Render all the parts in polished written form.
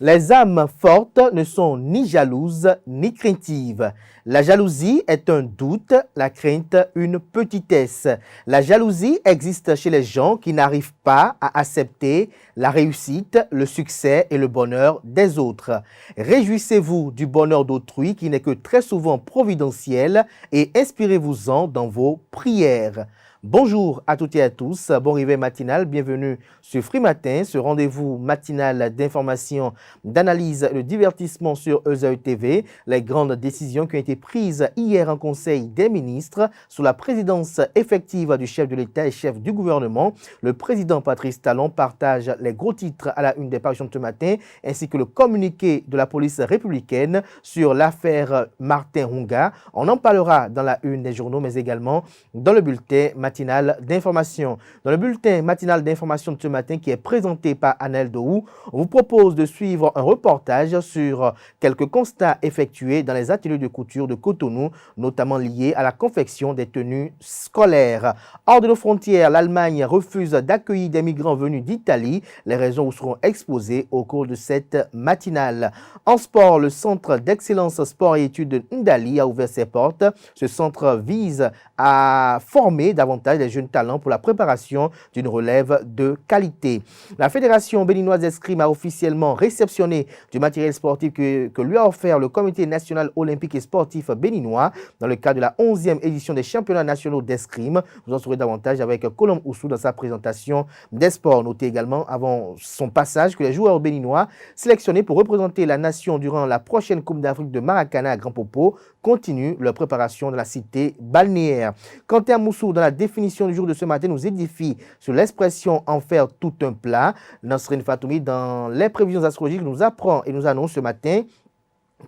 Les âmes fortes ne sont ni jalouses ni craintives. La jalousie est un doute, la crainte une petitesse. La jalousie existe chez les gens qui n'arrivent pas à accepter la réussite, le succès et le bonheur des autres. Réjouissez-vous du bonheur d'autrui qui n'est que très souvent providentiel et inspirez-vous-en dans vos prières. Bonjour à toutes et à tous, bon réveil matinal, bienvenue sur Free Matin, ce rendez-vous matinal d'information, d'analyse et de divertissement sur EZAE TV. Les grandes décisions qui ont été prises hier en Conseil des ministres sous la présidence effective du chef de l'État et chef du gouvernement. Le président Patrice Talon partage les gros titres à la une des parutions de ce matin, ainsi que le communiqué de la police républicaine sur l'affaire Martin Honga. On en parlera dans la une des journaux, mais également dans le bulletin matinal d'information. Dans le bulletin matinal d'information de ce matin qui est présenté par Anel Dohou, on vous propose de suivre un reportage sur quelques constats effectués dans les ateliers de couture de Cotonou, notamment liés à la confection des tenues scolaires. Hors de nos frontières, l'Allemagne refuse d'accueillir des migrants venus d'Italie. Les raisons vous seront exposées au cours de cette matinale. En sport, le centre d'excellence sport et études de Ndali a ouvert ses portes. Ce centre vise à former davantage des jeunes talents pour la préparation d'une relève de qualité. La Fédération béninoise d'escrime a officiellement réceptionné du matériel sportif que lui a offert le Comité national olympique et sportif béninois dans le cadre de la 11e édition des championnats nationaux d'escrime. Vous en saurez davantage avec Colombe Oussou dans sa présentation des sports. Notez également avant son passage que les joueurs béninois sélectionnés pour représenter la nation durant la prochaine Coupe d'Afrique de Maracana à Grand Popo continuent leur préparation dans la cité balnéaire. Quentin Moussou, dans la définition du jour de ce matin, nous édifie sur l'expression « en faire tout un plat ». Nasrine Fatoumi, dans les prévisions astrologiques, nous apprend et nous annonce ce matin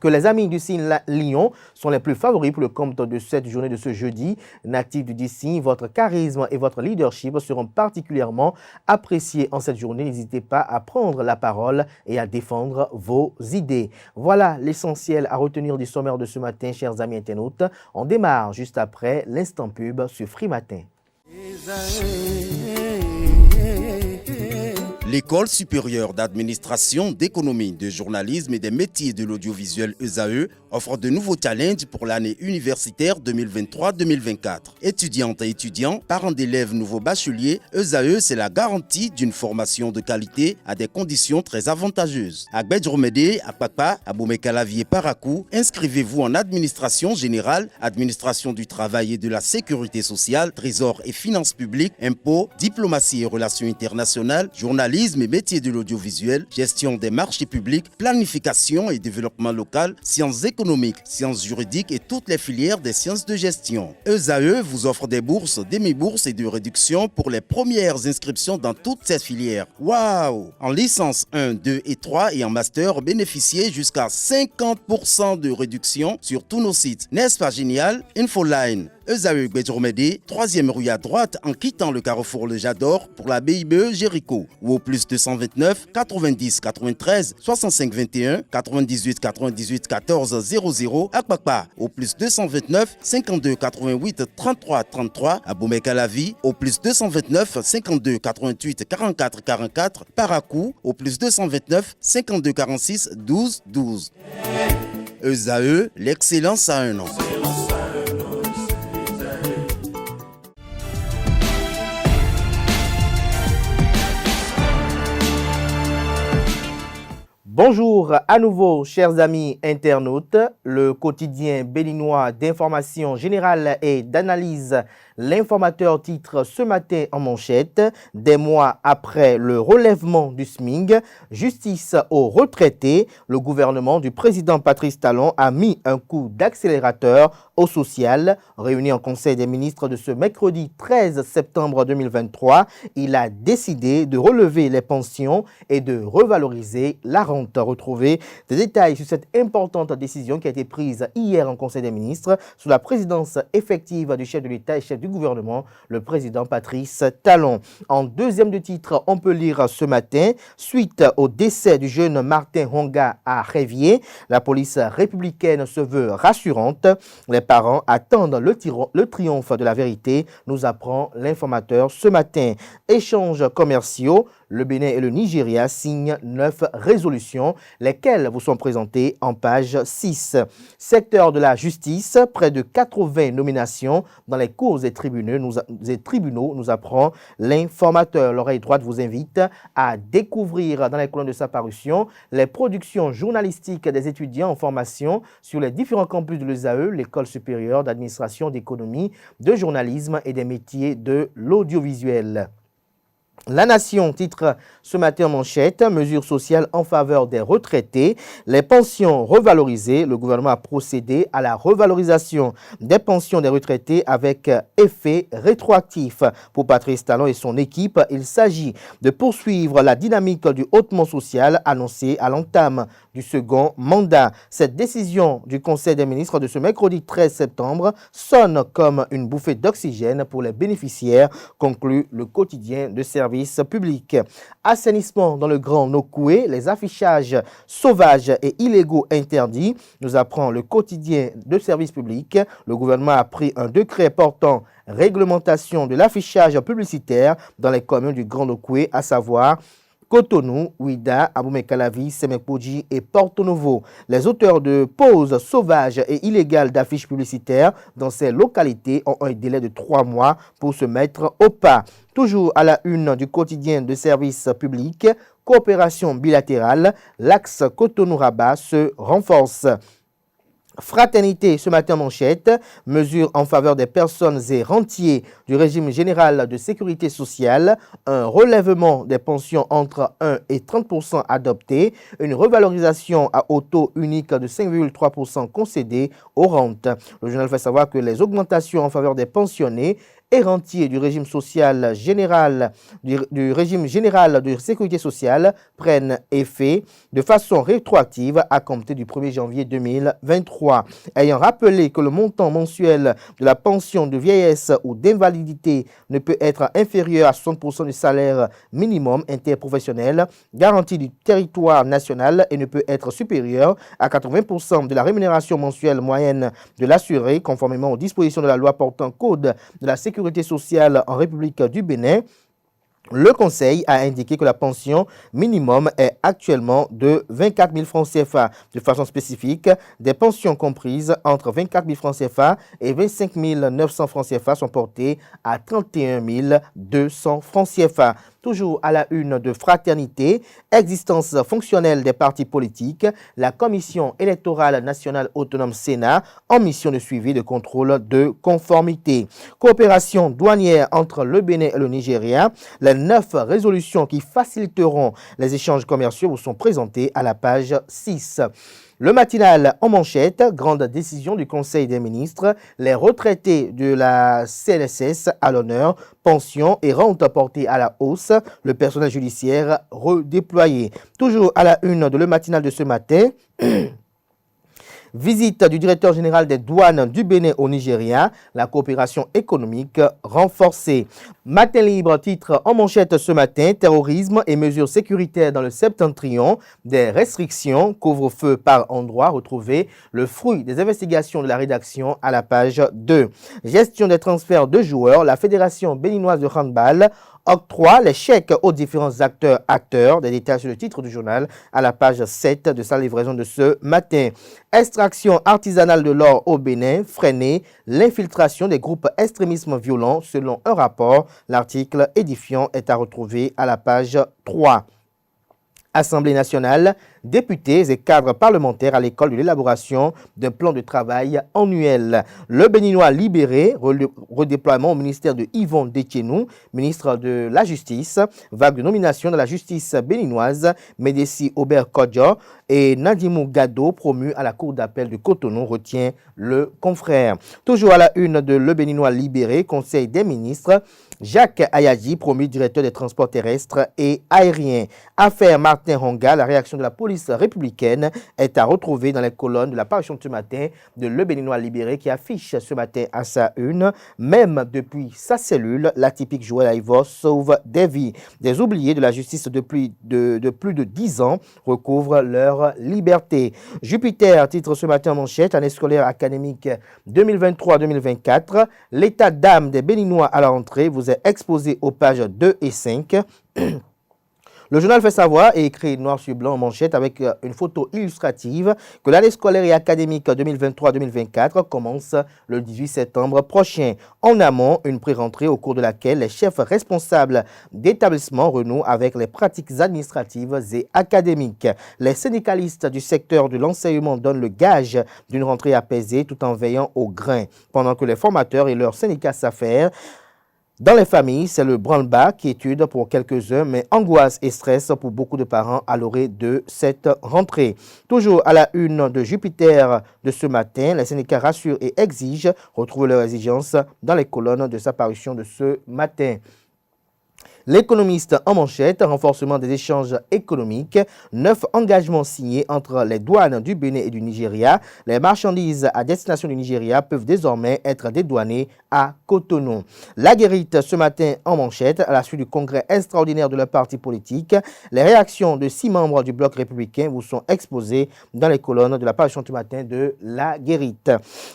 que les amis du signe Lion sont les plus favoris pour le compte de cette journée de ce jeudi. Natifs du signe, votre charisme et votre leadership seront particulièrement appréciés en cette journée. N'hésitez pas à prendre la parole et à défendre vos idées. Voilà l'essentiel à retenir du sommaire de ce matin, chers amis internautes. On démarre juste après l'instant pub sur Free Matin. L'École supérieure d'administration, d'économie, de journalisme et des métiers de l'audiovisuel EZAE offre de nouveaux challenges pour l'année universitaire 2023-2024. Étudiantes et étudiants, parents d'élèves nouveaux bacheliers, EZAE, c'est la garantie d'une formation de qualité à des conditions très avantageuses. À Gbedjromede, à Papa, à Boumekalavi Parakou, inscrivez-vous en administration générale, administration du travail et de la sécurité sociale, trésor et finances publiques, impôts, diplomatie et relations internationales, journalisme et métiers de l'audiovisuel, gestion des marchés publics, planification et développement local, sciences économiques, sciences juridiques et toutes les filières des sciences de gestion. EZAE vous offre des bourses, demi-bourses et de réductions pour les premières inscriptions dans toutes ces filières. Waouh! En licence 1, 2 et 3 et en master, bénéficiez jusqu'à 50% de réduction sur tous nos sites. N'est-ce pas génial? Infoline. EZAE Gbedjromede, 3e rue à droite en quittant le carrefour Le Jador pour la BIBE Jéricho ou au plus 229 90 93 65 21 98 98 14 00 à Kpakpa au plus 229 52 88 33 33 à Boumekalavi au plus 229 52 88 44 44 Parakou au plus 229 52 46 12 12. EZAE, l'excellence à un an. Bonjour à nouveau, chers amis internautes. Le quotidien béninois d'information générale et d'analyse, l'informateur titre ce matin en manchette: des mois après le relèvement du SMIC, justice aux retraités, le gouvernement du président Patrice Talon a mis un coup d'accélérateur au social. Réuni en Conseil des ministres de ce mercredi 13 septembre 2023, il a décidé de relever les pensions et de revaloriser la rente. Retrouver des détails sur cette importante décision qui a été prise hier en Conseil des ministres sous la présidence effective du chef de l'État et chef du gouvernement, le président Patrice Talon. En deuxième de titre, on peut lire ce matin: suite au décès du jeune Martin Honga à Révier, la police républicaine se veut rassurante. Les parents attendent le triomphe de la vérité, nous apprend l'informateur ce matin. Échanges commerciaux. le Bénin et le Nigeria signent 9 résolutions, lesquelles vous sont présentées en page 6. Secteur de la justice, près de 80 nominations dans les cours et tribunaux, nous apprend l'informateur. L'oreille droite vous invite à découvrir dans les colonnes de sa parution les productions journalistiques des étudiants en formation sur les différents campus de l'ESAE, l'École supérieure d'administration, d'économie, de journalisme et des métiers de l'audiovisuel. La Nation titre ce matin en manchette, mesures sociales en faveur des retraités, les pensions revalorisées. Le gouvernement a procédé à la revalorisation des pensions des retraités avec effet rétroactif. Pour Patrice Talon et son équipe, il s'agit de poursuivre la dynamique du hautement social annoncée à l'entame du second mandat. Cette décision du Conseil des ministres de ce mercredi 13 septembre sonne comme une bouffée d'oxygène pour les bénéficiaires, conclut le quotidien de service public. Assainissement dans le Grand Nokoué, les affichages sauvages et illégaux interdits, nous apprend le quotidien de service public. Le gouvernement a pris un décret portant réglementation de l'affichage publicitaire dans les communes du Grand Nokoué, à savoir Cotonou, Ouida, Aboumey-Calavi, Semek-Podji et Porto Novo. Les auteurs de poses sauvages et illégales d'affiches publicitaires dans ces localités ont un délai de 3 mois pour se mettre au pas. Toujours à la une du quotidien de service public, coopération bilatérale, l'axe Cotonou-Rabat se renforce. Fraternité, ce matin manchette, mesures en faveur des personnes et rentiers du régime général de sécurité sociale, un relèvement des pensions entre 1 et 30% adopté, une revalorisation à taux unique de 5,3% concédée aux rentes. Le journal fait savoir que les augmentations en faveur des pensionnés et rentiers du régime social général, du régime général de sécurité sociale prennent effet de façon rétroactive à compter du 1er janvier 2023. Ayant rappelé que le montant mensuel de la pension de vieillesse ou d'invalidité ne peut être inférieur à 60% du salaire minimum interprofessionnel garanti du territoire national et ne peut être supérieur à 80% de la rémunération mensuelle moyenne de l'assuré, conformément aux dispositions de la loi portant code de la sécurité sociale en République du Bénin. Le Conseil a indiqué que la pension minimum est actuellement de 24 000 francs CFA. De façon spécifique, des pensions comprises entre 24 000 francs CFA et 25 900 francs CFA sont portées à 31 200 francs CFA. Toujours à la une de Fraternité, existence fonctionnelle des partis politiques, la Commission électorale nationale autonome Sénat en mission de suivi de contrôle de conformité. Coopération douanière entre le Bénin et le Nigeria, les 9 résolutions qui faciliteront les échanges commerciaux vous sont présentées à la page 6. Le matinal en manchette, grande décision du Conseil des ministres, les retraités de la CNSS à l'honneur, pensions et rentes portées à la hausse, le personnel judiciaire redéployé. Toujours à la une de le matinal de ce matin, visite du directeur général des douanes du Bénin au Nigeria, la coopération économique renforcée. Matin libre titre en manchette ce matin, terrorisme et mesures sécuritaires dans le septentrion, des restrictions, couvre-feu par endroit, retrouvé le fruit des investigations de la rédaction à la page 2. Gestion des transferts de joueurs, la Fédération béninoise de handball octroie les chèques aux différents acteurs. Des détails sur le titre du journal à la page 7 de sa livraison de ce matin. Extraction artisanale de l'or au Bénin, freiner l'infiltration des groupes extrémisme violents selon un rapport. L'article édifiant est à retrouver à la page 3. Assemblée nationale, députés et cadres parlementaires à l'école de l'élaboration d'un plan de travail annuel. Le Béninois libéré, redéploiement au ministère de Yvon Détienou, ministre de la Justice, vague de nomination de la justice béninoise, Médessi Aubert Kodjo et Nadimou Gado, promu à la Cour d'appel de Cotonou, retient le confrère. Toujours à la une de Le Béninois libéré, Conseil des ministres, Jacques Ayadi, promu directeur des transports terrestres et aériens. Affaire Martin Honga, la réaction de la police républicaine est à retrouver dans les colonnes de la parution de ce matin de Le Béninois libéré qui affiche ce matin à sa une, même depuis sa cellule, l'atypique Joël Aïvos sauve des vies. Des oubliés de la justice de plus de 10 ans recouvrent leur liberté. Jupiter titre ce matin en manchette, année scolaire académique 2023-2024. L'état d'âme des Béninois à la rentrée vous est exposé aux pages 2 et 5. Le journal fait savoir et écrit noir sur blanc en manchette avec une photo illustrative que l'année scolaire et académique 2023-2024 commence le 18 septembre prochain. En amont, une pré-rentrée au cours de laquelle les chefs responsables d'établissements renouent avec les pratiques administratives et académiques. Les syndicalistes du secteur de l'enseignement donnent le gage d'une rentrée apaisée tout en veillant au grain, pendant que les formateurs et leurs syndicats s'affairent. Dans les familles, c'est le branle-bas qui étude pour quelques-uns, mais angoisse et stress pour beaucoup de parents à l'orée de cette rentrée. Toujours à la une de Jupiter de ce matin, les syndicats rassurent et exigent, retrouvent leurs exigences dans les colonnes de sa parution de ce matin. L'économiste en manchette, renforcement des échanges économiques, 9 engagements signés entre les douanes du Bénin et du Nigeria. Les marchandises à destination du Nigeria peuvent désormais être dédouanées à Cotonou. La guérite ce matin en manchette, à la suite du congrès extraordinaire de leur parti politique. Les réactions de 6 membres du bloc républicain vous sont exposées dans les colonnes de la parution du matin de la guérite.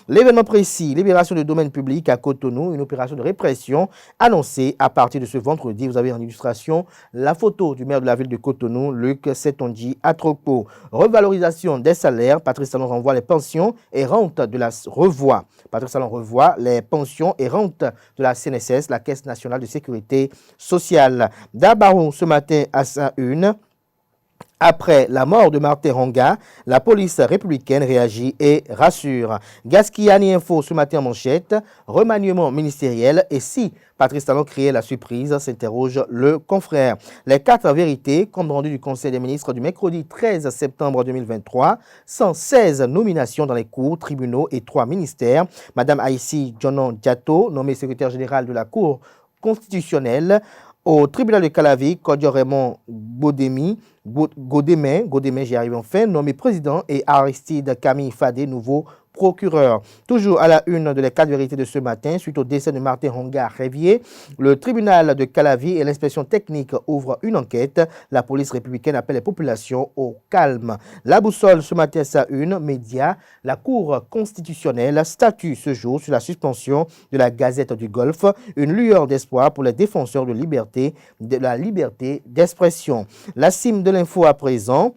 L'événement précis, libération du domaine public à Cotonou, une opération de répression annoncée à partir de ce vendredi. Vous avez en illustration la photo du maire de la ville de Cotonou, Luc Setonji Atropo. Revalorisation des salaires, Patrice Talon renvoie les pensions et rentes de la revoit. Patrice Talon revoit les pensions et rentes de la CNSS, la Caisse nationale de sécurité sociale. Dabarou ce matin à sa une. Après la mort de Martin Ronga, la police républicaine réagit et rassure. Gaskiani Info ce matin en manchette, remaniement ministériel et si Patrice Talon créait la surprise, s'interroge le confrère. Les 4 vérités, compte rendu du Conseil des ministres du mercredi 13 septembre 2023, 116 nominations dans les cours, tribunaux et 3 ministères. Madame Aïssi Djonon Diato, nommée secrétaire générale de la Cour constitutionnelle, au tribunal de Calavi, Kodio Raymond Godemain, j'y arrive enfin, nommé président, et Aristide Camille Fadé, nouveau procureur. Toujours à la une de les 4 vérités de ce matin, suite au décès de Martin Ronga Révier, le tribunal de Calavi et l'inspection technique ouvrent une enquête. La police républicaine appelle les populations au calme. La boussole ce matin, sa une, média, la Cour constitutionnelle statue ce jour sur la suspension de la Gazette du Golfe, une lueur d'espoir pour les défenseurs de la liberté d'expression. La cime de l'info à présent.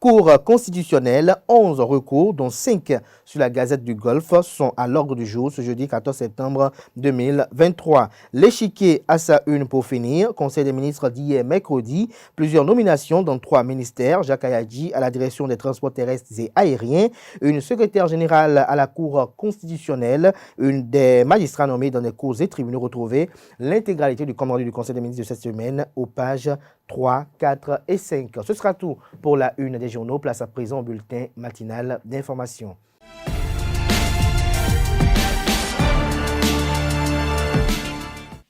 Cour constitutionnelle, 11 recours, dont 5 sur la Gazette du Golfe, sont à l'ordre du jour ce jeudi 14 septembre 2023. L'échiquier à sa une pour finir. Conseil des ministres d'hier mercredi, plusieurs nominations dans 3 ministères. Jacques Ayadji à la direction des transports terrestres et aériens, une secrétaire générale à la Cour constitutionnelle, une des magistrats nommés dans les cours et tribunaux retrouvés. L'intégralité du compte rendu du Conseil des ministres de cette semaine aux pages 3, 4 et 5. Ce sera tout pour la une des journaux. Place à présent au bulletin matinal d'information.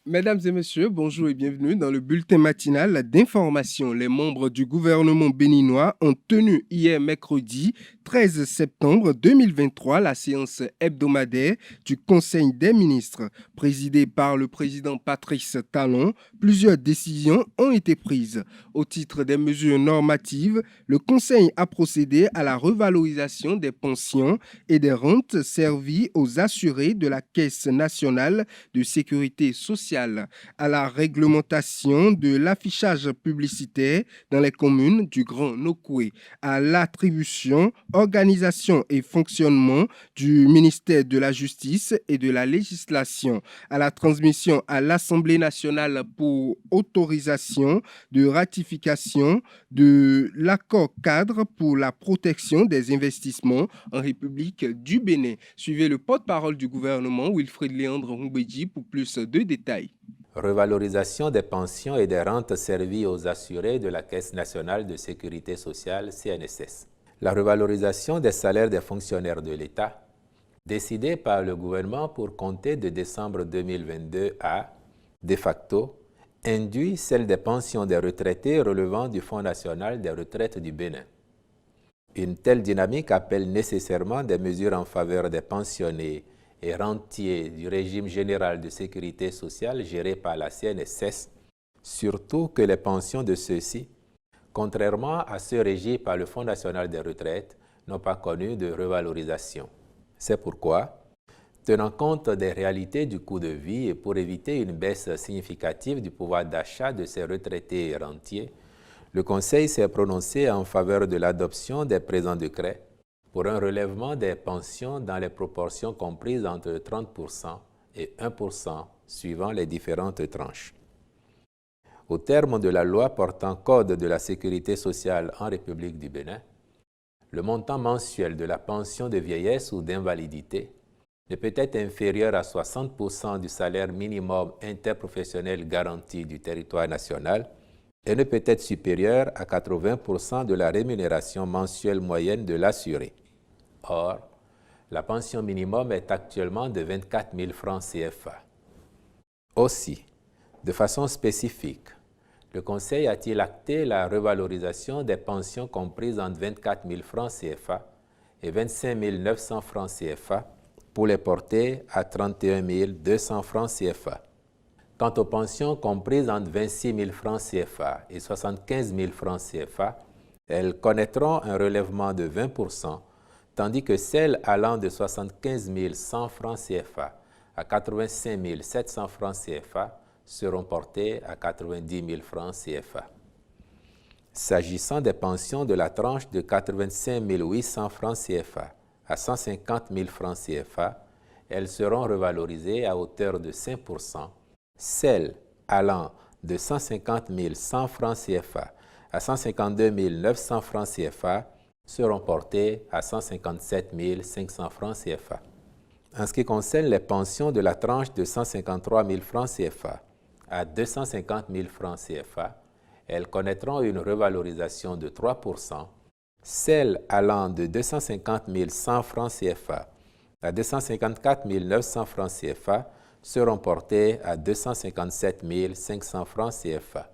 Mesdames et messieurs, bonjour et bienvenue dans le bulletin matinal d'information. Les membres du gouvernement béninois ont tenu hier mercredi 13 septembre 2023 la séance hebdomadaire du Conseil des ministres. Présidée par le président Patrice Talon, plusieurs décisions ont été prises. Au titre des mesures normatives, le Conseil a procédé à la revalorisation des pensions et des rentes servies aux assurés de la Caisse nationale de sécurité sociale, à la réglementation de l'affichage publicitaire dans les communes du Grand Nokoué, à l'attribution, organisation et fonctionnement du ministère de la Justice et de la Législation, à la transmission à l'Assemblée nationale pour autorisation de ratification de l'accord cadre pour la protection des investissements en République du Bénin. Suivez le porte-parole du gouvernement, Wilfrid Léandre Roubedji, pour plus de détails. Revalorisation des pensions et des rentes servies aux assurés de la Caisse nationale de sécurité sociale, CNSS. La revalorisation des salaires des fonctionnaires de l'État, décidée par le gouvernement pour compter de décembre 2022 a, de facto, induit celle des pensions des retraités relevant du Fonds national des retraites du Bénin. Une telle dynamique appelle nécessairement des mesures en faveur des pensionnés et rentiers du régime général de sécurité sociale géré par la CNSS, surtout que les pensions de ceux-ci, contrairement à ceux régis par le Fonds national des retraites, n'ont pas connu de revalorisation. C'est pourquoi, Tenant compte des réalités du coût de vie et pour éviter une baisse significative du pouvoir d'achat de ces retraités et rentiers, le Conseil s'est prononcé en faveur de l'adoption des présents décrets pour un relèvement des pensions dans les proportions comprises entre 30% et 1% suivant les différentes tranches. Au terme de la loi portant Code de la sécurité sociale en République du Bénin, le montant mensuel de la pension de vieillesse ou d'invalidité ne peut être inférieur à 60% du salaire minimum interprofessionnel garanti du territoire national et ne peut être supérieur à 80% de la rémunération mensuelle moyenne de l'assuré. Or, la pension minimum est actuellement de 24 000 francs CFA. Aussi, de façon spécifique, le Conseil a-t-il acté la revalorisation des pensions comprises entre 24 000 francs CFA et 25 900 francs CFA pour les porter à 31 200 francs CFA. Quant aux pensions comprises entre 26 000 francs CFA et 75 000 francs CFA, elles connaîtront un relèvement de 20%, tandis que celles allant de 75 100 francs CFA à 85 700 francs CFA seront portées à 90 000 francs CFA. S'agissant des pensions de la tranche de 85 800 francs CFA à 150 000 francs CFA, elles seront revalorisées à hauteur de 5%. Celles allant de 150 100 francs CFA à 152 900 francs CFA seront portées à 157 500 francs CFA. En ce qui concerne les pensions de la tranche de 153 000 francs CFA à 250 000 francs CFA, elles connaîtront une revalorisation de 3%. Celles allant de 250 100 francs CFA à 254 900 francs CFA seront portées à 257 500 francs CFA.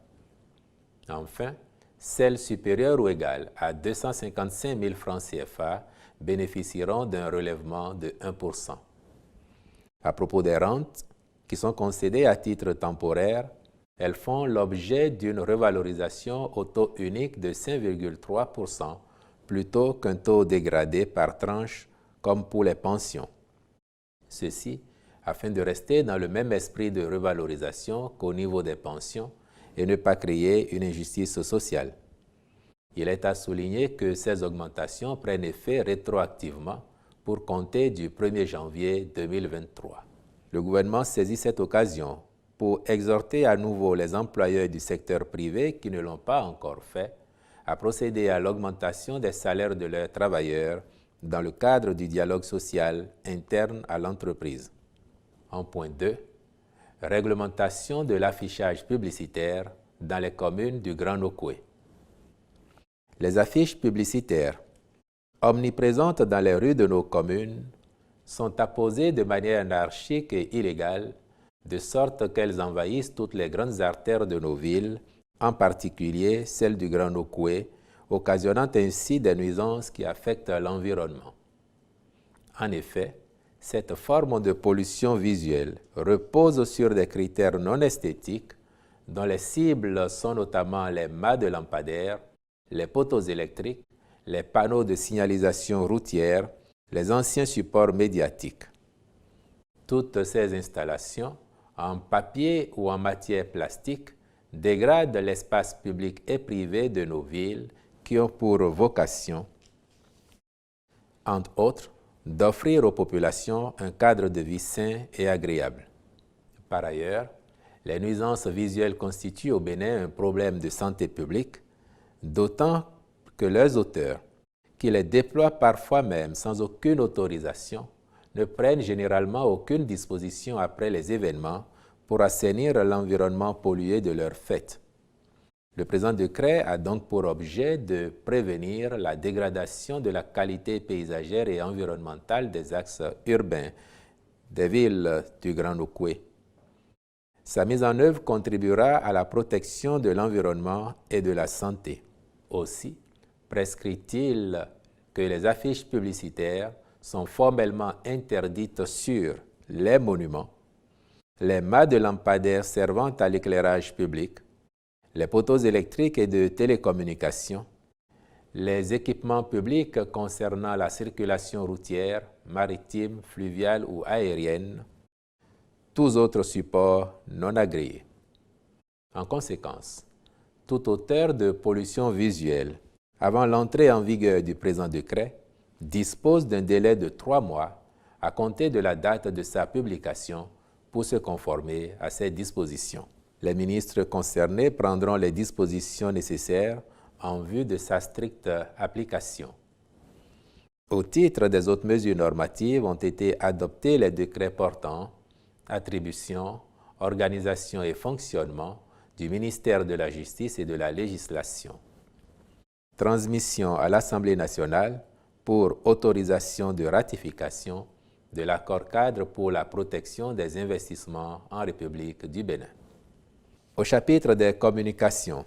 Enfin, celles supérieures ou égales à 255 000 francs CFA bénéficieront d'un relèvement de 1%. À propos des rentes, qui sont concédées à titre temporaire, elles font l'objet d'une revalorisation au taux unique de 5,3% plutôt qu'un taux dégradé par tranche comme pour les pensions. Ceci afin de rester dans le même esprit de revalorisation qu'au niveau des pensions et ne pas créer une injustice sociale. Il est à souligner que ces augmentations prennent effet rétroactivement pour compter du 1er janvier 2023. Le gouvernement saisit cette occasion pour exhorter à nouveau les employeurs du secteur privé qui ne l'ont pas encore fait à procéder à l'augmentation des salaires de leurs travailleurs dans le cadre du dialogue social interne à l'entreprise. En point 2, réglementation de l'affichage publicitaire dans les communes du Grand Nokoué. Les affiches publicitaires, omniprésentes dans les rues de nos communes, sont apposées de manière anarchique et illégale, de sorte qu'elles envahissent toutes les grandes artères de nos villes, en particulier celle du Grand Nokoué, occasionnant ainsi des nuisances qui affectent l'environnement. En effet, cette forme de pollution visuelle repose sur des critères non esthétiques dont les cibles sont notamment les mâts de lampadaires, les poteaux électriques, les panneaux de signalisation routière, les anciens supports médiatiques. Toutes ces installations, en papier ou en matière plastique, dégradent l'espace public et privé de nos villes qui ont pour vocation, entre autres, d'offrir aux populations un cadre de vie sain et agréable. Par ailleurs, les nuisances visuelles constituent au Bénin un problème de santé publique, d'autant que leurs auteurs, qui les déploient parfois même sans aucune autorisation, ne prennent généralement aucune disposition après les événements pour assainir l'environnement pollué de leur fait. Le présent décret a donc pour objet de prévenir la dégradation de la qualité paysagère et environnementale des axes urbains des villes du Grand Nokoué. Sa mise en œuvre contribuera à la protection de l'environnement et de la santé. Aussi, prescrit-il que les affiches publicitaires sont formellement interdites sur les monuments, les mâts de lampadaires servant à l'éclairage public, les poteaux électriques et de télécommunications, les équipements publics concernant la circulation routière, maritime, fluviale ou aérienne, tous autres supports non agréés. En conséquence, tout auteur de pollution visuelle, avant l'entrée en vigueur du présent décret, dispose d'un délai de 3 mois à compter de la date de sa publication pour se conformer à ces dispositions. Les ministres concernés prendront les dispositions nécessaires en vue de sa stricte application. Au titre des autres mesures normatives ont été adoptés les décrets portant attribution, organisation et fonctionnement du ministère de la Justice et de la Législation. Transmission à l'Assemblée nationale pour autorisation de ratification de l'accord-cadre pour la protection des investissements en République du Bénin. Au chapitre des communications.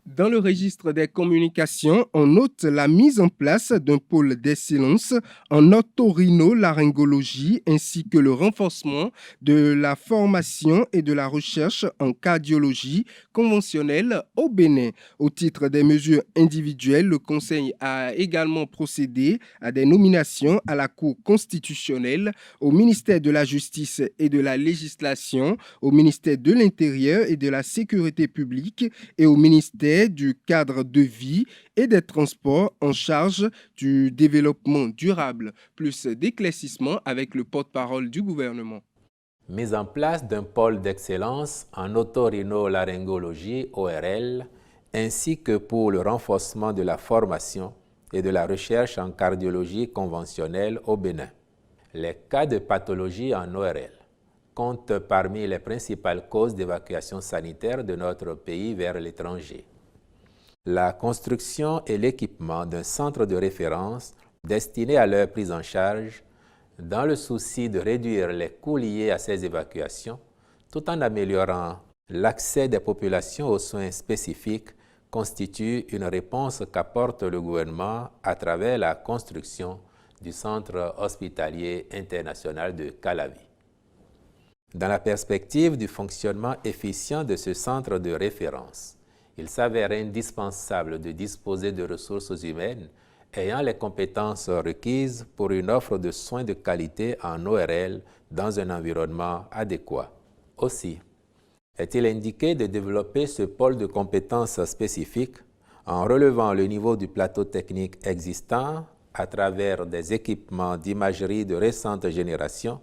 Dans le registre des communications, on note la mise en place d'un pôle d'excellence en otorhinolaryngologie ainsi que le renforcement de la formation et de la recherche en cardiologie conventionnelle au Bénin. Au titre des mesures individuelles, le Conseil a également procédé à des nominations à la Cour constitutionnelle, au ministère de la Justice et de la Législation, au ministère de l'Intérieur et de la Sécurité publique et au ministère du cadre de vie et des transports en charge du développement durable. Plus d'éclaircissements avec le porte-parole du gouvernement. Mise en place d'un pôle d'excellence en otorhinolaryngologie ORL, ainsi que pour le renforcement de la formation et de la recherche en cardiologie conventionnelle au Bénin. Les cas de pathologie en ORL comptent parmi les principales causes d'évacuation sanitaire de notre pays vers l'étranger. La construction et l'équipement d'un centre de référence destiné à leur prise en charge dans le souci de réduire les coûts liés à ces évacuations, tout en améliorant l'accès des populations aux soins spécifiques, constitue une réponse qu'apporte le gouvernement à travers la construction du Centre hospitalier international de Calavi. Dans la perspective du fonctionnement efficient de ce centre de référence, il s'avère indispensable de disposer de ressources humaines ayant les compétences requises pour une offre de soins de qualité en ORL dans un environnement adéquat. Aussi, est-il indiqué de développer ce pôle de compétences spécifiques en relevant le niveau du plateau technique existant à travers des équipements d'imagerie de récente génération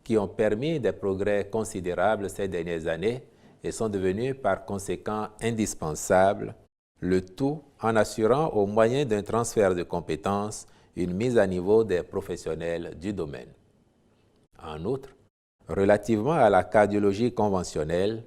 qui ont permis des progrès considérables ces dernières années et sont devenus par conséquent indispensables, le tout en assurant au moyen d'un transfert de compétences une mise à niveau des professionnels du domaine. En outre, relativement à la cardiologie conventionnelle,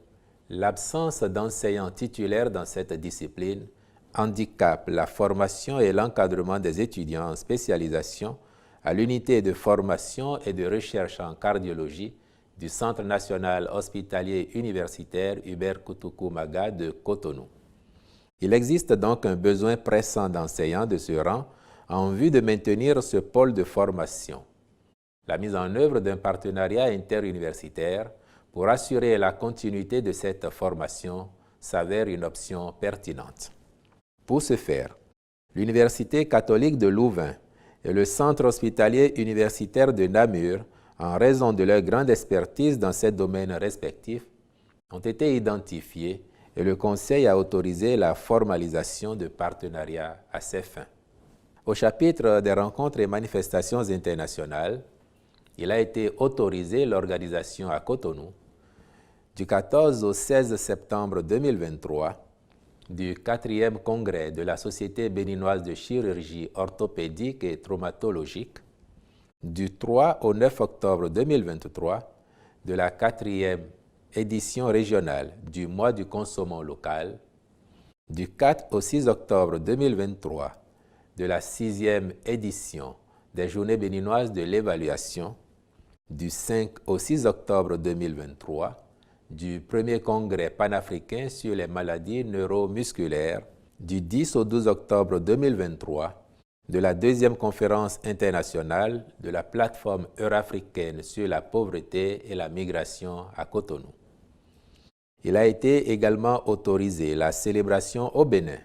l'absence d'enseignants titulaires dans cette discipline handicape la formation et l'encadrement des étudiants en spécialisation à l'unité de formation et de recherche en cardiologie du Centre national hospitalier universitaire Hubert Koutoukou Maga de Cotonou. Il existe donc un besoin pressant d'enseignants de ce rang en vue de maintenir ce pôle de formation. La mise en œuvre d'un partenariat interuniversitaire pour assurer la continuité de cette formation s'avère une option pertinente. Pour ce faire, l'Université catholique de Louvain et le Centre hospitalier universitaire de Namur, en raison de leur grande expertise dans ces domaines respectifs, ont été identifiés et le Conseil a autorisé la formalisation de partenariats à ces fins. Au chapitre des rencontres et manifestations internationales, il a été autorisé l'organisation à Cotonou, du 14 au 16 septembre 2023, du 4e congrès de la Société béninoise de chirurgie orthopédique et traumatologique, du 3 au 9 octobre 2023, de la 4e édition régionale du mois du consommant local, du 4 au 6 octobre 2023, de la 6e édition des Journées béninoises de l'évaluation, du 5 au 6 octobre 2023, du 1er congrès panafricain sur les maladies neuromusculaires, du 10 au 12 octobre 2023, de la 2e conférence internationale de la plateforme eurafricaine sur la pauvreté et la migration à Cotonou. Il a été également autorisé la célébration au Bénin,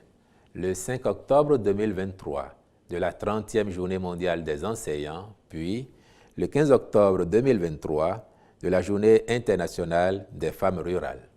le 5 octobre 2023, de la 30e Journée mondiale des enseignants, puis le 15 octobre 2023 de la Journée internationale des femmes rurales.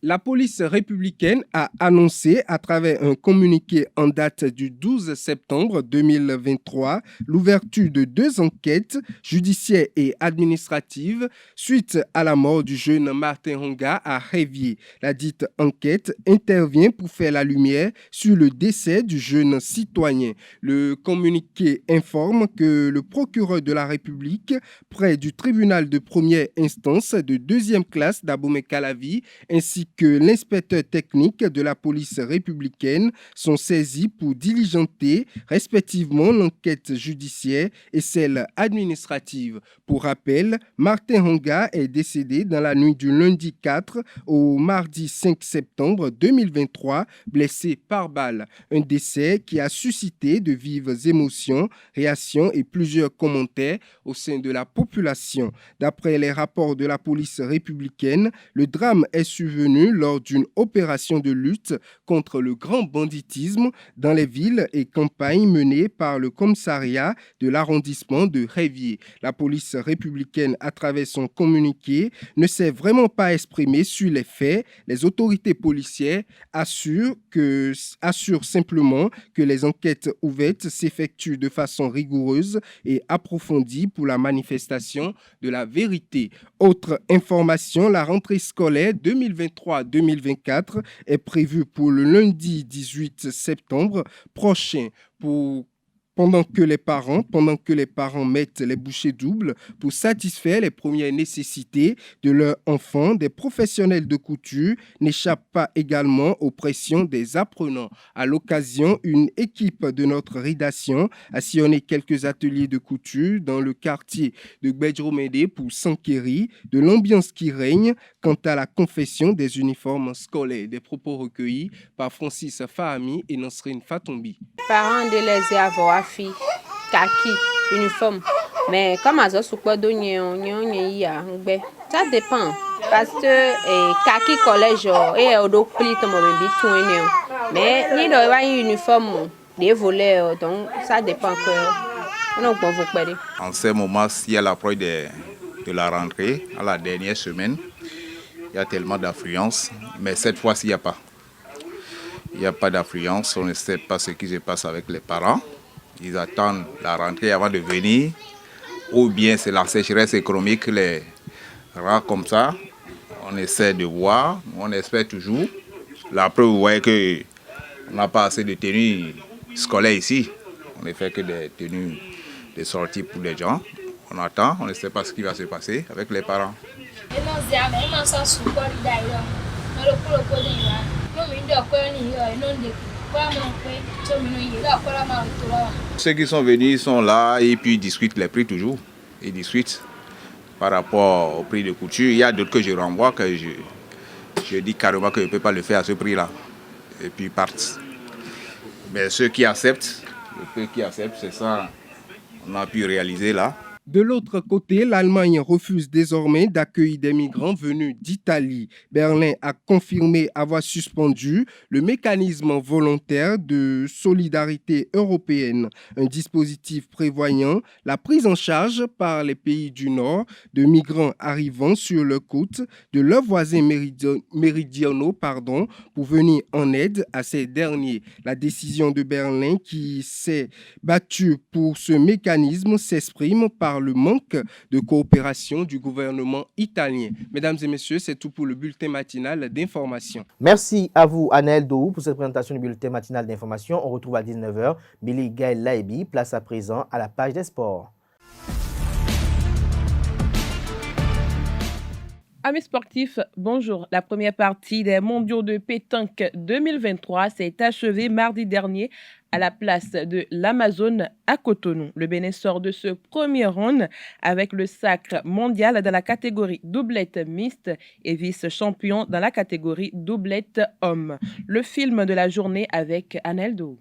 La police républicaine a annoncé à travers un communiqué en date du 12 septembre 2023 l'ouverture de 2 enquêtes judiciaires et administratives suite à la mort du jeune Martin Honga à Révier. La dite enquête intervient pour faire la lumière sur le décès du jeune citoyen. Le communiqué informe que le procureur de la République, près du tribunal de première instance de 2e classe d'Abomey-Calavi, ainsi que l'inspecteur technique de la police républicaine sont saisis pour diligenter respectivement l'enquête judiciaire et celle administrative. Pour rappel, Martin Honga est décédé dans la nuit du lundi 4 au mardi 5 septembre 2023, blessé par balle. Un décès qui a suscité de vives émotions, réactions et plusieurs commentaires au sein de la population. D'après les rapports de la police républicaine, le drame est survenu lors d'une opération de lutte contre le grand banditisme dans les villes et campagnes menées par le commissariat de l'arrondissement de Révier. La police républicaine, à travers son communiqué, ne s'est vraiment pas exprimée sur les faits. Les autorités policières assurent simplement que les enquêtes ouvertes s'effectuent de façon rigoureuse et approfondie pour la manifestation de la vérité. Autre information, la rentrée scolaire 2023-2024 est prévue pour le lundi 18 septembre prochain. Pendant que les parents mettent les bouchées doubles pour satisfaire les premières nécessités de leurs enfants, des professionnels de couture n'échappent pas également aux pressions des apprenants. À l'occasion, une équipe de notre rédaction a sillonné quelques ateliers de couture dans le quartier de Gbedjromede pour s'enquérir de l'ambiance qui règne quant à la confection des uniformes scolaires. Des propos recueillis par Francis Fahami et Nasrine Fatombi. Parents délaissés avoir fille kaki uniforme mais comme à ça ça dépend parce que kaki collège et odo pli to mais ni do wa uniforme des volets donc ça dépend que en ce moment s'il y a l'approche de la rentrée à la dernière semaine il y a tellement d'affluence mais cette fois-ci il n'y a pas d'affluence, on ne sait pas ce qui se passe avec les parents. Ils attendent la rentrée avant de venir, ou bien c'est la sécheresse économique les rend comme ça. On essaie de voir, on espère toujours. La preuve, vous voyez qu'on n'a pas assez de tenues scolaires ici. On ne fait que des tenues de sortie pour les gens. On attend, on ne sait pas ce qui va se passer avec les parents. Ceux qui sont venus sont là et puis ils discutent les prix toujours. Ils discutent par rapport au prix de couture. Il y a d'autres que je renvoie, que je dis carrément que je ne peux pas le faire à ce prix-là. Et puis ils partent. Mais ceux qui acceptent, c'est ça qu'on a pu réaliser là. De l'autre côté, l'Allemagne refuse désormais d'accueillir des migrants venus d'Italie. Berlin a confirmé avoir suspendu le mécanisme volontaire de solidarité européenne, un dispositif prévoyant la prise en charge par les pays du Nord de migrants arrivant sur leur côte de leurs voisins méridionaux pour venir en aide à ces derniers. La décision de Berlin qui s'est battue pour ce mécanisme s'exprime par le manque de coopération du gouvernement italien. Mesdames et messieurs, c'est tout pour le bulletin matinal d'information. Merci à vous, Anel Dou, pour cette présentation du bulletin matinal d'information. On retrouve à 19h Billy Gaël Laibi. Place à présent à la page des sports. Amis sportifs, bonjour. La première partie des mondiaux de pétanque 2023 s'est achevée mardi dernier à la place de l'Amazone à Cotonou. Le Bénin sort de ce premier round avec le sacre mondial dans la catégorie doublette mixte et vice-champion dans la catégorie doublette homme. Le film de la journée avec Aneldo.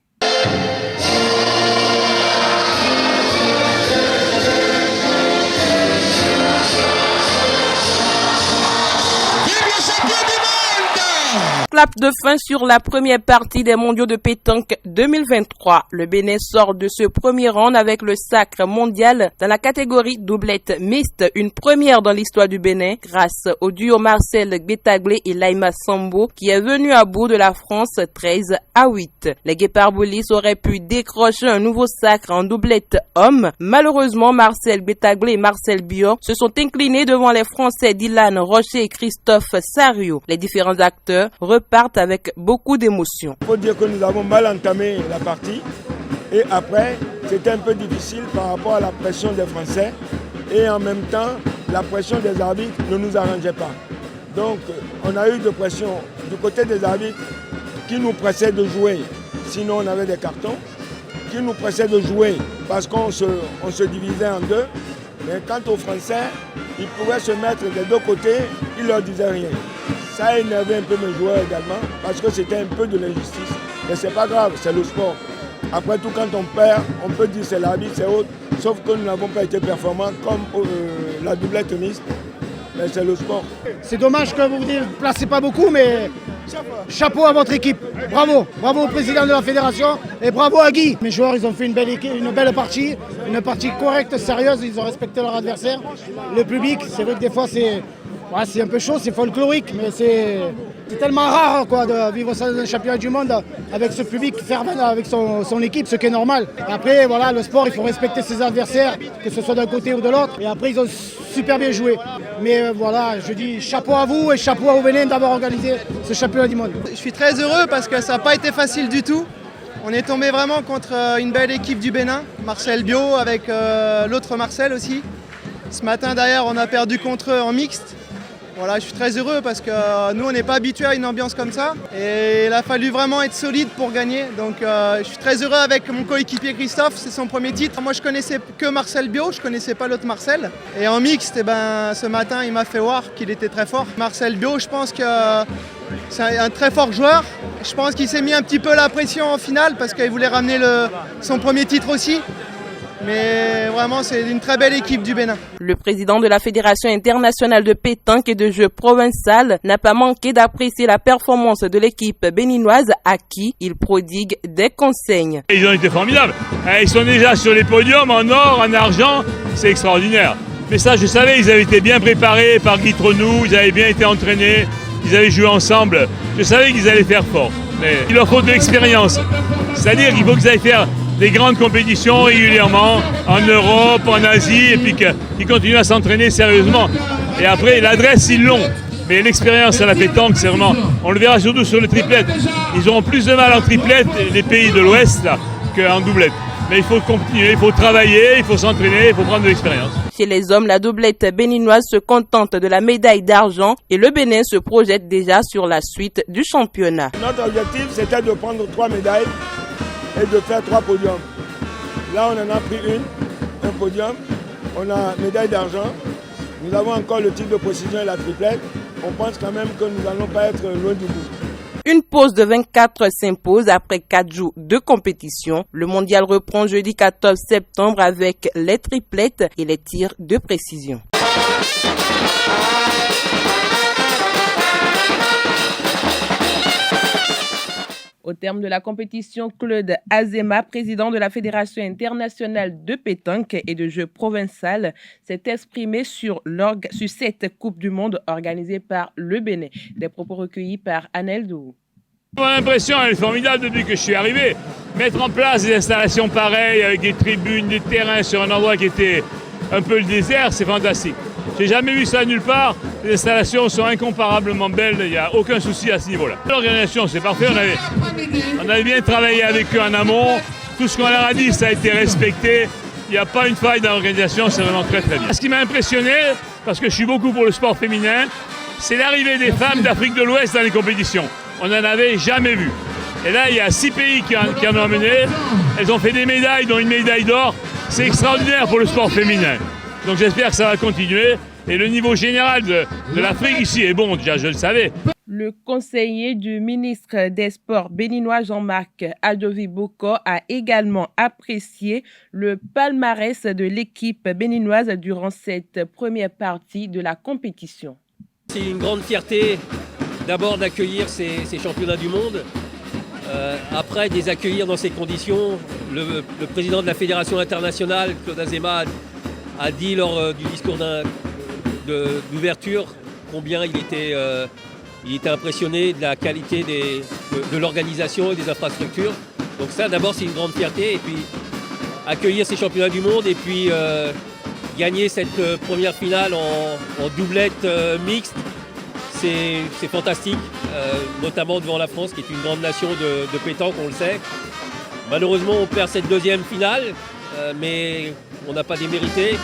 clap de fin sur la première partie des mondiaux de pétanque 2023. Le Bénin sort de ce premier round avec le sacre mondial dans la catégorie doublette mixte, une première dans l'histoire du Bénin grâce au duo Marcel Gbetaglé et Laïma Sambo qui est venu à bout de la France 13-8. Les Guépards Boulis auraient pu décrocher un nouveau sacre en doublette homme. Malheureusement, Marcel Gbetaglé et Marcel Biot se sont inclinés devant les Français Dylan Rocher et Christophe Sario. Les différents acteurs repartent avec beaucoup d'émotion. Il faut dire que nous avons mal entamé la partie et après c'était un peu difficile par rapport à la pression des Français et en même temps la pression des arbitres ne nous arrangeait pas. Donc on a eu de pression du côté des arbitres qui nous pressaient de jouer, sinon on avait des cartons, qui nous pressaient de jouer parce qu'on se divisait en deux. Mais quant aux Français, ils pouvaient se mettre des deux côtés, ils ne leur disaient rien. Ça a énervé un peu mes joueurs également, parce que c'était un peu de l'injustice. Mais c'est pas grave, c'est le sport. Après tout, quand on perd, on peut dire c'est l'arbitre, c'est autre. Sauf que nous n'avons pas été performants comme la doublette mixte. Mais c'est le sport. C'est dommage que vous ne placez pas beaucoup, mais chapeau à votre équipe. Bravo. Bravo au président de la fédération et bravo à Guy. Mes joueurs, ils ont fait une belle partie, une partie correcte, sérieuse. Ils ont respecté leur adversaire. Le public, c'est vrai que des fois, c'est un peu chaud, c'est folklorique, mais c'est tellement rare quoi, de vivre ça dans un championnat du monde avec ce public fervent avec son équipe, ce qui est normal. Et après, voilà, le sport, il faut respecter ses adversaires, que ce soit d'un côté ou de l'autre. Et après, ils ont super bien joué. Mais voilà, je dis chapeau à vous et chapeau au Bénin d'avoir organisé ce championnat du monde. Je suis très heureux parce que ça n'a pas été facile du tout. On est tombé vraiment contre une belle équipe du Bénin, Marcel Biot avec l'autre Marcel aussi. Ce matin d'ailleurs, on a perdu contre eux en mixte. Voilà, je suis très heureux parce que nous, on n'est pas habitués à une ambiance comme ça. Et il a fallu vraiment être solide pour gagner. Donc je suis très heureux avec mon coéquipier Christophe, c'est son premier titre. Moi, je connaissais que Marcel Biot, je connaissais pas l'autre Marcel. Et en mixte, ce matin, il m'a fait voir qu'il était très fort. Marcel Biot, je pense que c'est un très fort joueur. Je pense qu'il s'est mis un petit peu la pression en finale parce qu'il voulait ramener son premier titre aussi. Mais vraiment, c'est une très belle équipe du Bénin. Le président de la Fédération internationale de pétanque et de jeux provincial n'a pas manqué d'apprécier la performance de l'équipe béninoise à qui il prodigue des conseils. Ils ont été formidables. Ils sont déjà sur les podiums en or, en argent. C'est extraordinaire. Mais ça, je savais, ils avaient été bien préparés par Guy Tronou, ils avaient bien été entraînés, ils avaient joué ensemble. Je savais qu'ils allaient faire fort. Mais il leur faut de l'expérience. C'est-à-dire qu'il faut qu'ils aillent faire des grandes compétitions régulièrement en Europe, en Asie, et puis qu'ils continuent à s'entraîner sérieusement. Et après, l'adresse, ils l'ont. Mais l'expérience à la pétanque, c'est vraiment... On le verra surtout sur le triplette. Ils auront plus de mal en triplette, les pays de l'Ouest, qu'en doublette. Mais il faut continuer, il faut travailler, il faut s'entraîner, il faut prendre de l'expérience. Chez les hommes, la doublette béninoise se contente de la médaille d'argent et le Bénin se projette déjà sur la suite du championnat. Notre objectif, c'était de prendre 3 médailles et de faire 3 podiums. Là, on en a pris un podium, on a médaille d'argent. Nous avons encore le titre de précision et la triplette. On pense quand même que nous n'allons pas être loin du bout. Une pause de 24 s'impose après 4 jours de compétition. Le mondial reprend jeudi 14 septembre avec les triplettes et les tirs de précision. Au terme de la compétition, Claude Azema, président de la Fédération internationale de pétanque et de jeux provincial, s'est exprimé sur cette Coupe du Monde organisée par le Bénin. Des propos recueillis par Anel Dou. Mon impression, elle est formidable depuis que je suis arrivé. Mettre en place des installations pareilles avec des tribunes, des terrains sur un endroit qui était un peu le désert, c'est fantastique. J'ai jamais vu ça nulle part. Les installations sont incomparablement belles, il n'y a aucun souci à ce niveau-là. L'organisation, c'est parfait, on avait bien travaillé avec eux en amont. Tout ce qu'on leur a dit, ça a été respecté. Il n'y a pas une faille dans l'organisation, c'est vraiment très très bien. Ce qui m'a impressionné, parce que je suis beaucoup pour le sport féminin, c'est l'arrivée des femmes d'Afrique de l'Ouest dans les compétitions. On n'en avait jamais vu. Et là, il y a 6 pays qui en ont amené. Elles ont fait des médailles, dont une médaille d'or. C'est extraordinaire pour le sport féminin. Donc j'espère que ça va continuer. Et le niveau général de l'Afrique ici est bon, déjà, je le savais. Le conseiller du ministre des Sports béninois Jean-Marc Adovi Boko a également apprécié le palmarès de l'équipe béninoise durant cette première partie de la compétition. C'est une grande fierté d'abord d'accueillir ces championnats du monde. Après, de les accueillir dans ces conditions, le président de la Fédération internationale, Claude Azéma, a dit lors du discours d'ouverture combien il était impressionné de la qualité de l'organisation et des infrastructures. Donc ça, d'abord, c'est une grande fierté. Et puis, accueillir ces championnats du monde et puis gagner cette première finale en doublette mixte, c'est fantastique, notamment devant la France, qui est une grande nation de pétanque, on le sait. Malheureusement, on perd cette deuxième finale, mais on n'a pas démérité.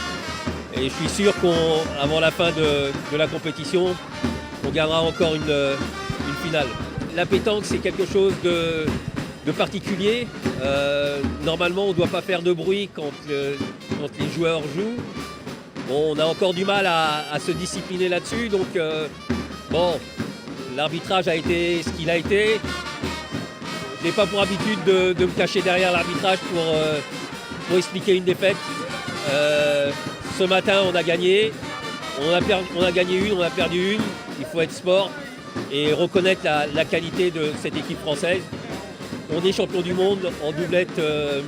Et je suis sûr qu'avant la fin de la compétition, on gagnera encore une finale. La pétanque, c'est quelque chose de particulier. Normalement, on ne doit pas faire de bruit quand les joueurs jouent. Bon, on a encore du mal à se discipliner là-dessus, donc l'arbitrage a été ce qu'il a été. Je n'ai pas pour habitude de me cacher derrière l'arbitrage pour expliquer une défaite. Ce matin, on a gagné. On a gagné une, on a perdu une. Il faut être sport et reconnaître la qualité de cette équipe française. On est champion du monde en doublette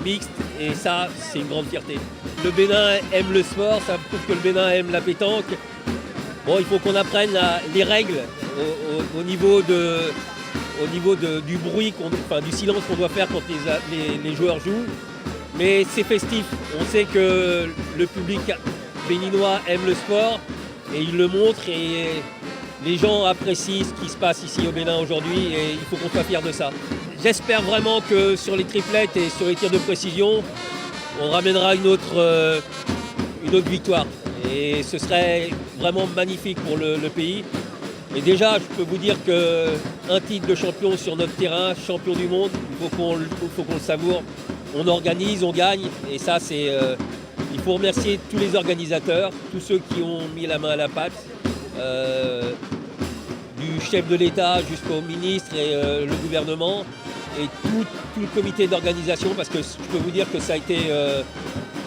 mixte et ça, c'est une grande fierté. Le Bénin aime le sport, ça prouve que le Bénin aime la pétanque. Bon, il faut qu'on apprenne les règles au niveau du bruit, du silence qu'on doit faire quand les joueurs jouent. Mais c'est festif. On sait que le public béninois aime le sport et il le montre et les gens apprécient ce qui se passe ici au Bénin aujourd'hui et il faut qu'on soit fiers de ça. J'espère vraiment que sur les triplettes et sur les tirs de précision, on ramènera une autre victoire. Et ce serait vraiment magnifique pour le pays. Et déjà, je peux vous dire qu'un titre de champion sur notre terrain, champion du monde, il faut qu'on le savoure. On organise, on gagne. Et ça, il faut remercier tous les organisateurs, tous ceux qui ont mis la main à la pâte. Du chef de l'État jusqu'au ministre et le gouvernement et tout le comité d'organisation, parce que je peux vous dire que ça a été...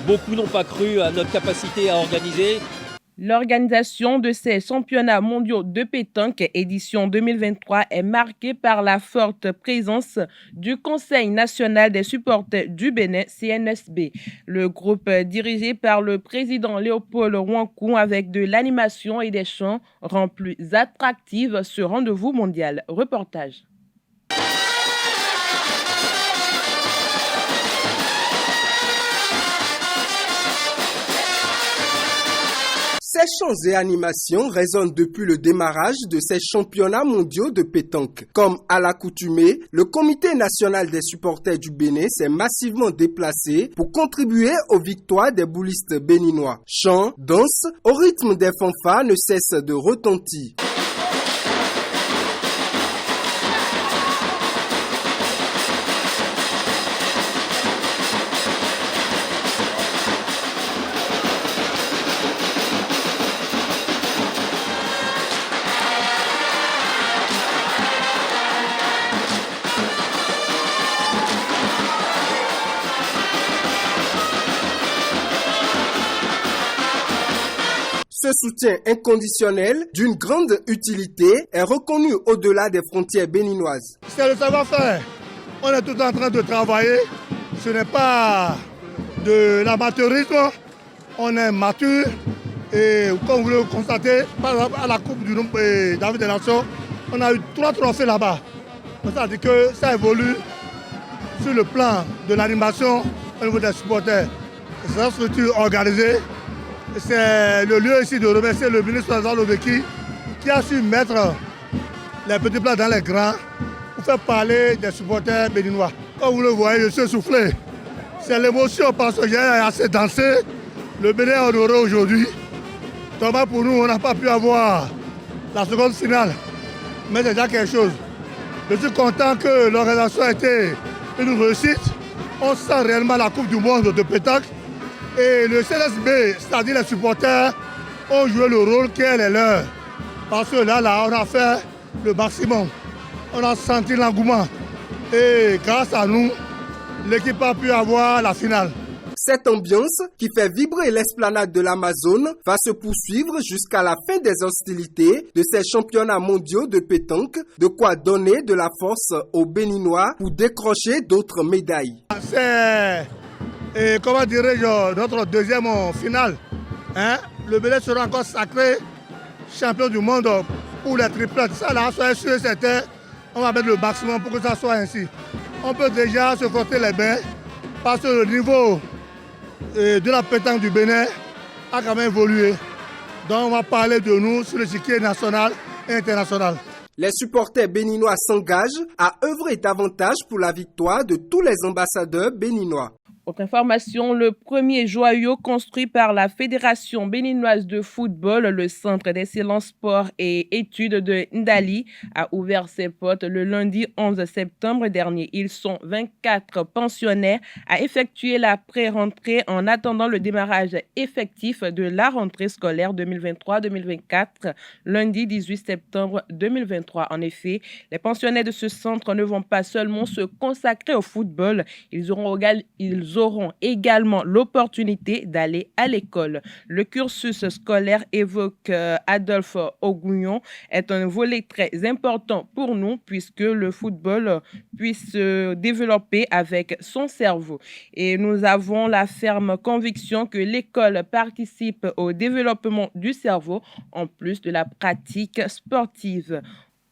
beaucoup n'ont pas cru à notre capacité à organiser. L'organisation de ces championnats mondiaux de pétanque édition 2023 est marquée par la forte présence du Conseil national des supporters du Bénin, CNSB. Le groupe dirigé par le président Léopold Ouankou avec de l'animation et des chants rend plus attractive ce rendez-vous mondial. Reportage. Ces chants et animations résonnent depuis le démarrage de ces championnats mondiaux de pétanque. Comme à l'accoutumée, le Comité national des supporters du Bénin s'est massivement déplacé pour contribuer aux victoires des boulistes béninois. Chants, danses, au rythme des fanfares ne cessent de retentir. Ce soutien inconditionnel d'une grande utilité est reconnu au-delà des frontières béninoises. C'est le savoir-faire. On est tout en train de travailler. Ce n'est pas de l'amateurisme. On est mature. Et comme vous le constatez, par exemple, à la Coupe du David des Nations, on a eu 3 trophées là-bas. Ça veut dire que ça évolue sur le plan de l'animation au niveau des supporters. C'est une structure organisée. C'est le lieu ici de remercier le ministre Jean Lobeki qui a su mettre les petits plats dans les grands pour faire parler des supporters béninois. Comme vous le voyez, je suis soufflé. C'est l'émotion parce que j'ai assez dansé. Le Bénin est honoré aujourd'hui. Thomas, pour nous, on n'a pas pu avoir la seconde finale. Mais c'est déjà quelque chose. Je suis content que l'organisation a été une réussite. On sent réellement la Coupe du Monde de pétanque. Et le CNSB, c'est-à-dire les supporters, ont joué le rôle qui est le leur. Parce que là, on a fait le maximum. On a senti l'engouement. Et grâce à nous, l'équipe a pu avoir la finale. Cette ambiance qui fait vibrer l'esplanade de l'Amazone va se poursuivre jusqu'à la fin des hostilités de ces championnats mondiaux de pétanque, de quoi donner de la force aux Béninois pour décrocher d'autres médailles. C'est, comment dirais-je, notre deuxième finale. Le Bénin sera encore sacré champion du monde pour les triplettes. Ça là, soyez sûr et certain, on va mettre le maximum pour que ça soit ainsi. On peut déjà se frotter les bains parce que le niveau de la pétanque du Bénin a quand même évolué. Donc on va parler de nous sur le l'échiquier national et international. Les supporters béninois s'engagent à œuvrer davantage pour la victoire de tous les ambassadeurs béninois. Autre information, le premier joyau construit par la Fédération béninoise de football, le Centre d'excellence sport et études de Ndali, a ouvert ses portes le lundi 11 septembre dernier. Ils sont 24 pensionnaires à effectuer la pré-rentrée en attendant le démarrage effectif de la rentrée scolaire 2023-2024, lundi 18 septembre 2023. En effet, les pensionnaires de ce centre ne vont pas seulement se consacrer au football, ils auront également l'opportunité d'aller à l'école. Le cursus scolaire, évoque Adolphe Augouillon, est un volet très important pour nous puisque le football puisse se développer avec son cerveau. Et nous avons la ferme conviction que l'école participe au développement du cerveau en plus de la pratique sportive.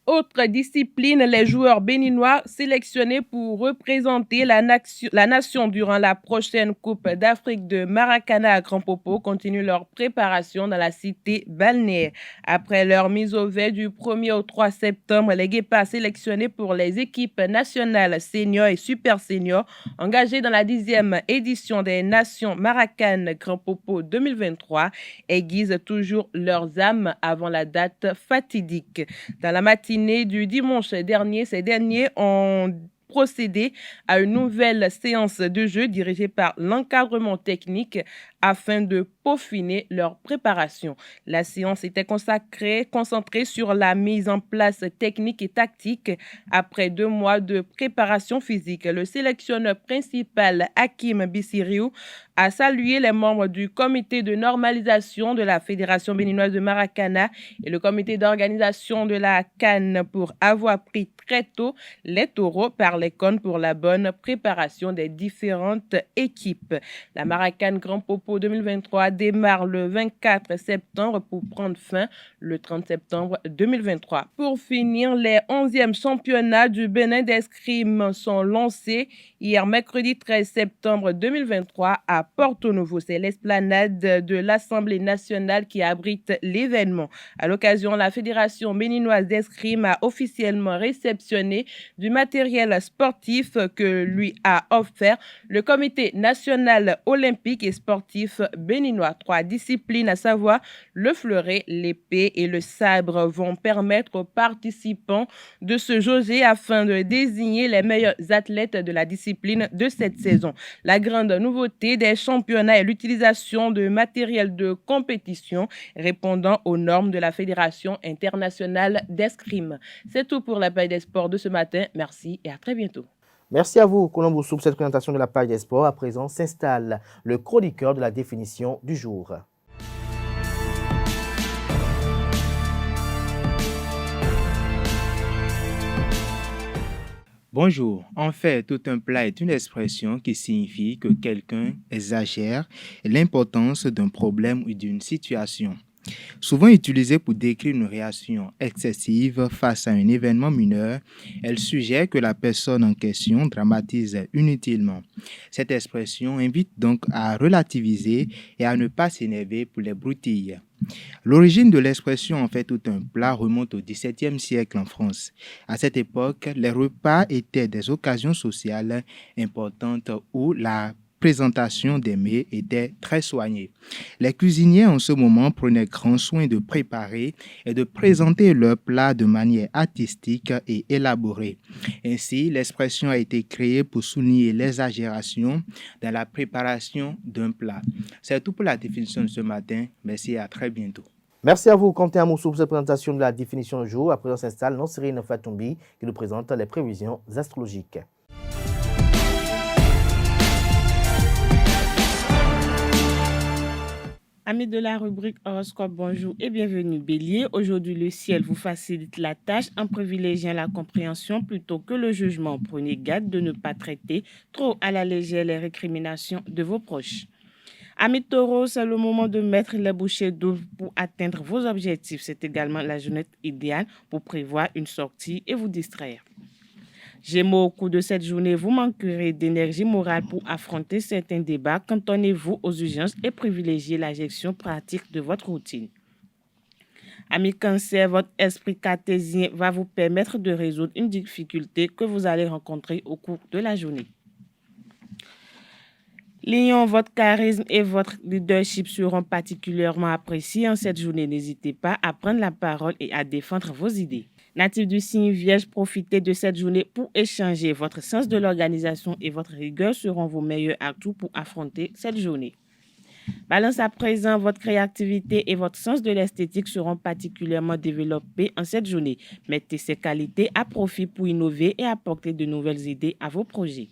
Autre discipline, les joueurs béninois sélectionnés pour représenter la nation durant la prochaine Coupe d'Afrique de Maracana à Grand Popo continuent leur préparation dans la cité balnéaire. Après leur mise au vert du 1er au 3 septembre, les Guépards sélectionnés pour les équipes nationales seniors et super seniors engagés dans la 10e édition des Nations Maracanes Grand Popo 2023 aiguisent toujours leurs âmes avant la date fatidique. Dans la matinée du dimanche dernier, ces derniers ont procédé à une nouvelle séance de jeu dirigée par l'encadrement technique afin de peaufiner leur préparation. La séance était concentrée sur la mise en place technique et tactique après 2 mois de préparation physique. Le sélectionneur principal, Hakim Bissiriou, a salué les membres du comité de normalisation de la Fédération béninoise de Maracana et le comité d'organisation de la CAN pour avoir pris très tôt les taureaux par les cônes pour la bonne préparation des différentes équipes. La Maracane Grand Popo 2023 démarre le 24 septembre pour prendre fin le 30 septembre 2023. Pour finir, les 11e championnats du Bénin d'escrime sont lancés hier mercredi 13 septembre 2023 à Porto Novo. C'est l'esplanade de l'Assemblée nationale qui abrite l'événement. À l'occasion, la Fédération béninoise d'escrime a officiellement réceptionné du matériel sportif que lui a offert le Comité national olympique et sportif béninois. 3 disciplines, à savoir le fleuret, l'épée et le sabre, vont permettre aux participants de se jauger afin de désigner les meilleurs athlètes de la discipline de cette saison. La grande nouveauté des championnats est l'utilisation de matériel de compétition répondant aux normes de la Fédération internationale d'escrime. C'est tout pour la page des sports de ce matin. Merci et à très bientôt. Merci à vous, Colombo Sou, pour cette présentation de la page des sports. À présent, s'installe le chroniqueur de la définition du jour. Bonjour. En fait, tout un plat est une expression qui signifie que quelqu'un exagère l'importance d'un problème ou d'une situation. Souvent utilisée pour décrire une réaction excessive face à un événement mineur, elle suggère que la personne en question dramatise inutilement. Cette expression invite donc à relativiser et à ne pas s'énerver pour les broutilles. L'origine de l'expression « en fait tout un plat » remonte au XVIIe siècle en France. À cette époque, les repas étaient des occasions sociales importantes où la présentation des mets était très soignée. Les cuisiniers en ce moment prenaient grand soin de préparer et de présenter leurs plats de manière artistique et élaborée. Ainsi, l'expression a été créée pour souligner l'exagération dans la préparation d'un plat. C'est tout pour la définition de ce matin. Merci et à très bientôt. Merci à vous, Quentin Amoussou, pour cette présentation de la définition du jour. À présent s'installe Nonsirine Fatoumbi qui nous présente les prévisions astrologiques. Amis de la rubrique horoscope, bonjour et bienvenue Bélier. Aujourd'hui, le ciel vous facilite la tâche en privilégiant la compréhension plutôt que le jugement. Prenez garde de ne pas traiter trop à la légère les récriminations de vos proches. Amis Taureau, c'est le moment de mettre les bouchées doubles pour atteindre vos objectifs. C'est également la journée idéale pour prévoir une sortie et vous distraire. Gémeaux, au cours de cette journée, vous manquerez d'énergie morale pour affronter certains débats. Cantonnez-vous aux urgences et privilégiez la gestion pratique de votre routine. Amis Cancer, votre esprit cartésien va vous permettre de résoudre une difficulté que vous allez rencontrer au cours de la journée. Lion, votre charisme et votre leadership seront particulièrement appréciés en cette journée. N'hésitez pas à prendre la parole et à défendre vos idées. Natif du signe Vierge, profitez de cette journée pour échanger. Votre sens de l'organisation et votre rigueur seront vos meilleurs atouts pour affronter cette journée. Balance à présent, votre créativité et votre sens de l'esthétique seront particulièrement développés en cette journée. Mettez ces qualités à profit pour innover et apporter de nouvelles idées à vos projets.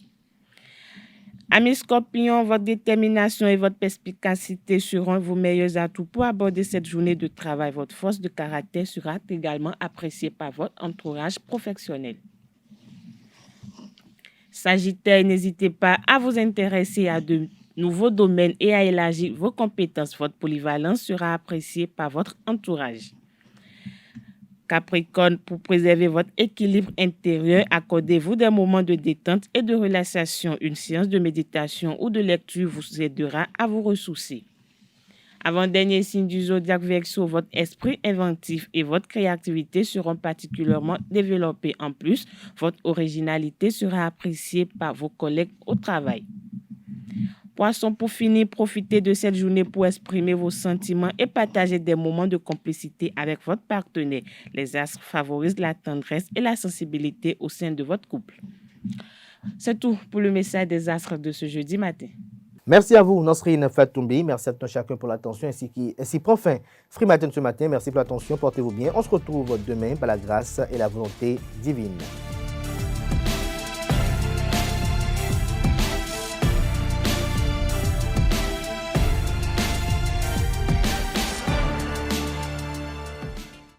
Amis Scorpions, votre détermination et votre perspicacité seront vos meilleurs atouts pour aborder cette journée de travail. Votre force de caractère sera également appréciée par votre entourage professionnel. Sagittaire, n'hésitez pas à vous intéresser à de nouveaux domaines et à élargir vos compétences. Votre polyvalence sera appréciée par votre entourage. Capricorne, pour préserver votre équilibre intérieur, accordez-vous des moments de détente et de relaxation. Une séance de méditation ou de lecture vous aidera à vous ressourcer. Avant-dernier signe du zodiaque Verseau, votre esprit inventif et votre créativité seront particulièrement développés. En plus, votre originalité sera appréciée par vos collègues au travail. Poisson, pour finir, profitez de cette journée pour exprimer vos sentiments et partager des moments de complicité avec votre partenaire. Les astres favorisent la tendresse et la sensibilité au sein de votre couple. C'est tout pour le message des astres de ce jeudi matin. Merci à vous, Nosrine Fatoumbi. Merci à tout chacun pour l'attention ainsi prend fin Free Matin ce matin. Merci pour l'attention. Portez-vous bien. On se retrouve demain par la grâce et la volonté divine.